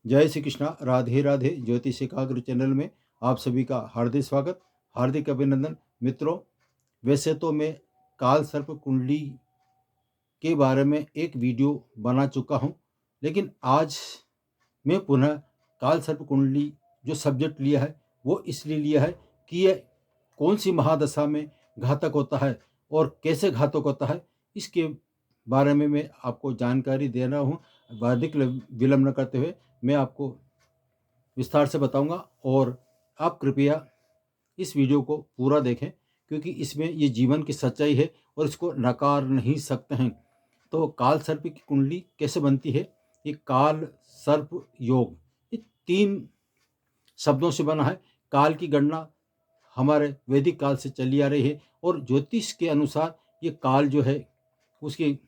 जय श्री कृष्णा। राधे राधे। ज्योतिष एकाग्र चैनल में आप सभी का हार्दिक स्वागत, हार्दिक अभिनंदन। मित्रों, वैसे तो मैं काल सर्प कुंडली के बारे में एक वीडियो बना चुका हूं, लेकिन आज मैं पुनः काल सर्प कुंडली जो सब्जेक्ट लिया है वो इसलिए लिया है कि यह कौन सी महादशा में घातक होता है और कैसे घातक होता है, इसके बारे में मैं आपको जानकारी दे रहा हूँ। अधिक विलंब न करते हुए मैं आपको विस्तार से बताऊंगा और आप कृपया इस वीडियो को पूरा देखें, क्योंकि इसमें ये जीवन की सच्चाई है और इसको नकार नहीं सकते हैं। तो काल सर्प की कुंडली कैसे बनती है? ये काल सर्प योग, ये 3 शब्दों से बना है। काल की गणना हमारे वैदिक काल से चली आ रही है और ज्योतिष के अनुसार ये काल जो है उसकी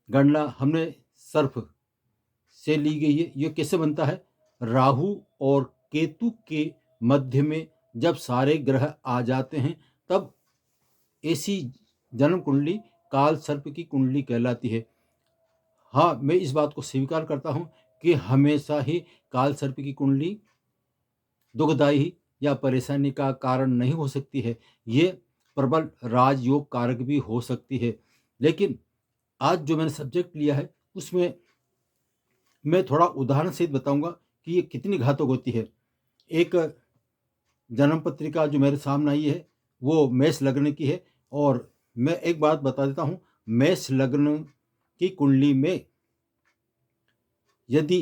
गणना हमने सर्प से ली गई है। ये कैसे बनता है? राहु और केतु के मध्य में जब सारे ग्रह आ जाते हैं तब ऐसी जन्म कुंडली काल सर्प की कुंडली कहलाती है। हाँ, मैं इस बात को स्वीकार करता हूँ कि हमेशा ही काल सर्प की कुंडली दुखदायी या परेशानी का कारण नहीं हो सकती है। ये प्रबल राजयोग कारक भी हो सकती है। लेकिन आज जो मैंने सब्जेक्ट लिया है उसमें मैं थोड़ा उदाहरण सहित बताऊंगा कि ये कितनी घातक होती है। एक जन्म पत्रिका जो मेरे सामने आई है वो मेष लग्न की है और मैं एक बात बता देता हूँ। मेष लग्न की कुंडली में यदि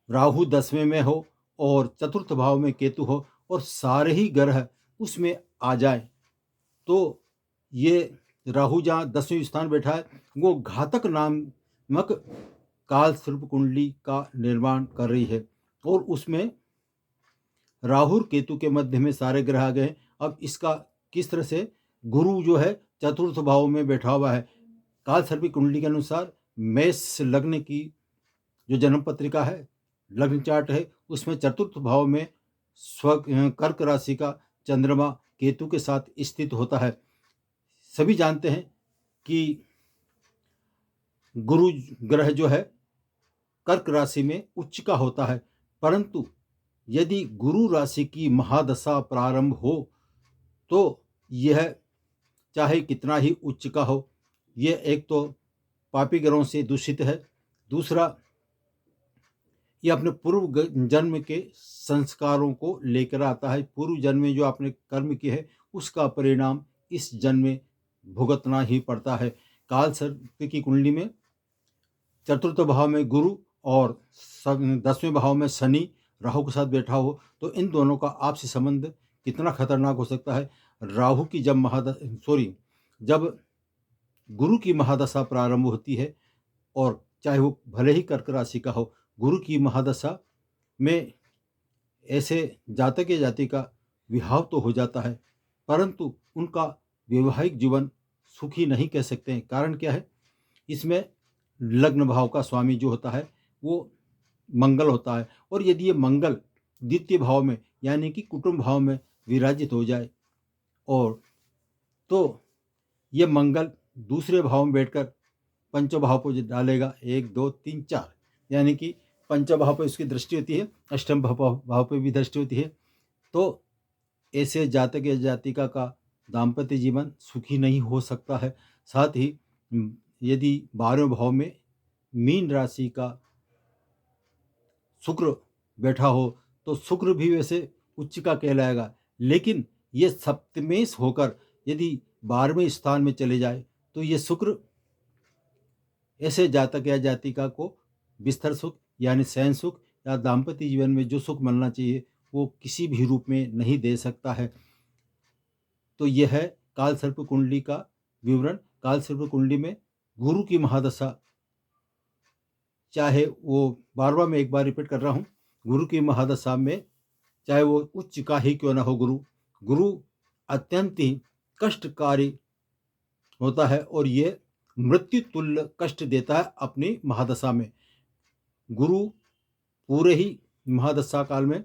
राहु 10वें में हो और चतुर्थ भाव में केतु हो और सारे ही ग्रह उसमें आ जाए तो ये राहु जहाँ 10वें स्थान बैठा है वो घातक नामक काल सर्प कुंडली का निर्माण कर रही है और उसमें राहु केतु के मध्य में सारे ग्रह आ गए। अब इसका किस तरह से, गुरु जो है चतुर्थ भाव में बैठा हुआ है। काल सर्प की कुंडली के अनुसार मेष लग्न की जो जन्म पत्रिका है, लग्न चार्ट है, उसमें चतुर्थ भाव में कर्क राशि का चंद्रमा केतु के साथ स्थित होता है। सभी जानते हैं कि गुरु ग्रह जो है कर्क राशि में उच्च का होता है, परंतु यदि गुरु राशि की महादशा प्रारंभ हो तो यह चाहे कितना ही उच्च का हो, यह एक तो पापी ग्रहों से दूषित है, दूसरा यह अपने पूर्व जन्म के संस्कारों को लेकर आता है। पूर्व जन्म में जो आपने कर्म किए है उसका परिणाम इस जन्म में भुगतना ही पड़ता है। काल सर्प की कुंडली में चतुर्थ भाव में गुरु और 10वें भाव में शनि राहु के साथ बैठा हो तो इन दोनों का आपसी संबंध कितना खतरनाक हो सकता है। राहु की जब गुरु की महादशा प्रारंभ होती है और चाहे वो भले ही कर्क राशि का हो, गुरु की महादशा में ऐसे जातक या जाति का विवाह तो हो जाता है, परंतु उनका वैवाहिक जीवन सुखी नहीं कह सकते हैं। कारण क्या है? इसमें लग्न भाव का स्वामी जो होता है वो मंगल होता है और यदि ये मंगल द्वितीय भाव में यानी कि कुटुंब भाव में विराजित हो जाए और तो ये मंगल दूसरे भाव में बैठकर पंचम भाव को डालेगा, 1 2 3 4, यानी कि पंचम भाव पर उसकी दृष्टि होती है, अष्टम भाव पर भी दृष्टि होती है। तो ऐसे जातक या जातिका का दाम्पत्य जीवन सुखी नहीं हो सकता है। साथ ही यदि 12वें भाव में मीन राशि का शुक्र बैठा हो तो शुक्र भी वैसे उच्च का कहलाएगा, लेकिन ये सप्तमेश होकर यदि 12वें स्थान में चले जाए तो ये शुक्र ऐसे जातक या जातिका को बिस्तर सुख यानी शयन सुख या दाम्पत्य जीवन में जो सुख मिलना चाहिए वो किसी भी रूप में नहीं दे सकता है। तो यह है काल सर्प कुंडली का विवरण। काल सर्प कुंडली में गुरु की महादशा, चाहे वो बार मैं एक बार रिपीट कर रहा हूँ, गुरु की महादशा में चाहे वो उच्च का ही क्यों ना हो, गुरु अत्यंत ही कष्टकारी होता है और ये मृत्यु तुल्य कष्ट देता है अपनी महादशा में। गुरु पूरे ही महादशा काल में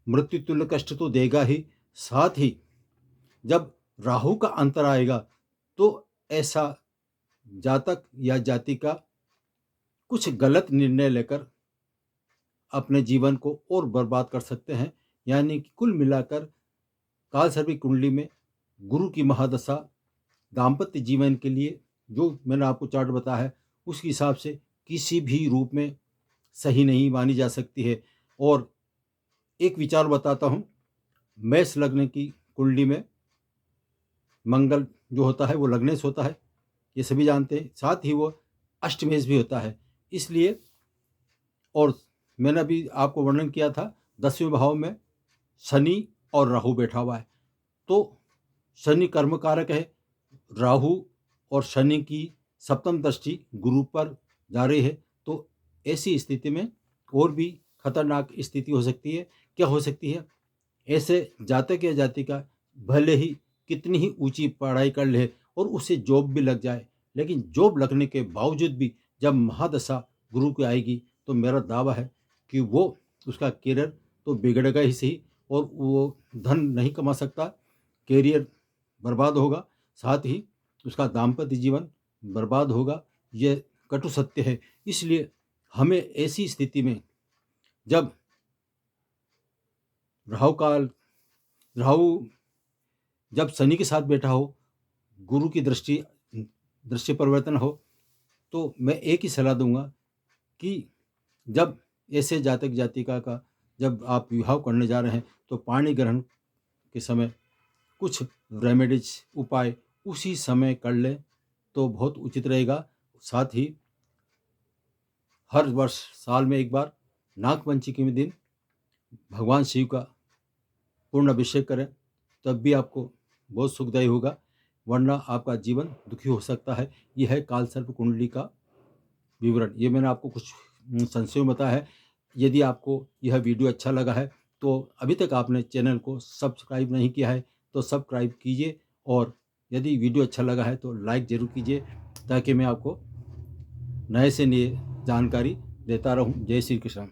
मृत्यु तुल्य कष्ट तो देगा ही, साथ ही जब राहु का अंतर आएगा तो ऐसा जातक या जाति का कुछ गलत निर्णय लेकर अपने जीवन को और बर्बाद कर सकते हैं। यानी कि कुल मिलाकर कालसर्प कुंडली में गुरु की महादशा दाम्पत्य जीवन के लिए, जो मैंने आपको चार्ट बताया है, उसके हिसाब से किसी भी रूप में सही नहीं मानी जा सकती है। और एक विचार बताता हूँ, मेष लग्न की कुंडली में मंगल जो होता है वो लग्नेश होता है, ये सभी जानते हैं। साथ ही वो अष्टमेश भी होता है। इसलिए, और मैंने अभी आपको वर्णन किया था 10वें भाव में शनि और राहु बैठा हुआ है, तो शनि कर्म कारक है। राहु और शनि की सप्तम दृष्टि गुरु पर जा रही है, तो ऐसी स्थिति में और भी खतरनाक स्थिति हो सकती है। क्या हो सकती है? ऐसे जातक या जातिका भले ही कितनी ही ऊंची पढ़ाई कर ले और उसे जॉब भी लग जाए, लेकिन जॉब लगने के बावजूद भी जब महादशा गुरु की आएगी तो मेरा दावा है कि वो उसका करियर तो बिगड़ेगा ही सही, और वो धन नहीं कमा सकता, करियर बर्बाद होगा, साथ ही उसका दाम्पत्य जीवन बर्बाद होगा। ये कटु सत्य है। इसलिए हमें ऐसी स्थिति में जब राहु जब शनि के साथ बैठा हो, गुरु की दृष्टि परिवर्तन हो, तो मैं एक ही सलाह दूंगा कि जब ऐसे जातक जातिका का जब आप विवाह करने जा रहे हैं तो पाणी ग्रहण के समय कुछ रेमेडीज उपाय उसी समय कर लें तो बहुत उचित रहेगा। साथ ही हर वर्ष साल में एक बार नागपंचमी के दिन भगवान शिव का पूर्ण अभिषेक करें, तब भी आपको बहुत सुखदायी होगा, वरना आपका जीवन दुखी हो सकता है। यह है कालसर्प कुंडली का विवरण। ये मैंने आपको कुछ संशय में बताया है। यदि आपको यह वीडियो अच्छा लगा है तो अभी तक आपने चैनल को सब्सक्राइब नहीं किया है तो सब्सक्राइब कीजिए, और यदि वीडियो अच्छा लगा है तो लाइक ज़रूर कीजिए, ताकि मैं आपको नए से नए जानकारी देता रहूं। जय श्री कृष्ण।